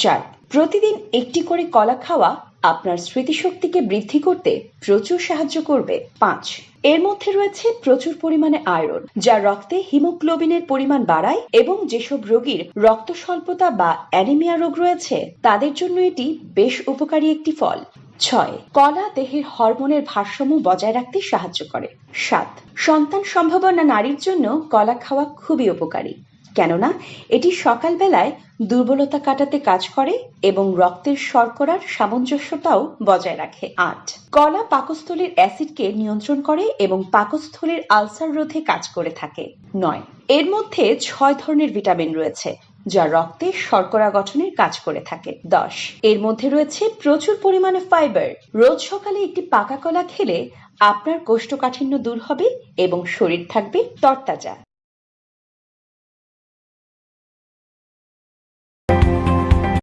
4. প্রতিদিন একটি করে কলা খাওয়া আপনার স্মৃতিশক্তিকে বৃদ্ধি করতে প্রচুর সাহায্য করবে। 5. এর মধ্যে রয়েছে প্রচুর পরিমাণে আয়রন, যা রক্তে হিমোগ্লোবিনের পরিমাণ বাড়ায় এবং যেসব রোগীর রক্ত স্বল্পতা বা অ্যানিমিয়া রোগ রয়েছে তাদের জন্য এটি বেশ উপকারী একটি ফল। 6. কলা দেহের হরমোনের ভারসাম্য বজায় রাখতে সাহায্য করে। 7. সন্তান সম্ভাবনা নারীর জন্য কলা খাওয়া খুবই উপকারী, কেননা এটি সকালবেলায় দুর্বলতা কাটাতে কাজ করে এবং রক্তের শর্করার সামঞ্জস্যতাও বজায় রাখে। 8. কলা পাকস্থলীর অ্যাসিডকে নিয়ন্ত্রণ করে এবং পাকস্থলীর আলসার রোধে কাজ করে থাকে। 9. এর মধ্যে 6 ধরনের ভিটামিন রয়েছে যা রক্তে শর্করা গঠনের কাজ করে থাকে। 10. এর মধ্যে রয়েছে প্রচুর পরিমাণে ফাইবার। রোজ সকালে একটি পাকা কলা খেলে আপনার কোষ্ঠকাঠিন্য দূর হবে এবং শরীর থাকবে তরতাজা।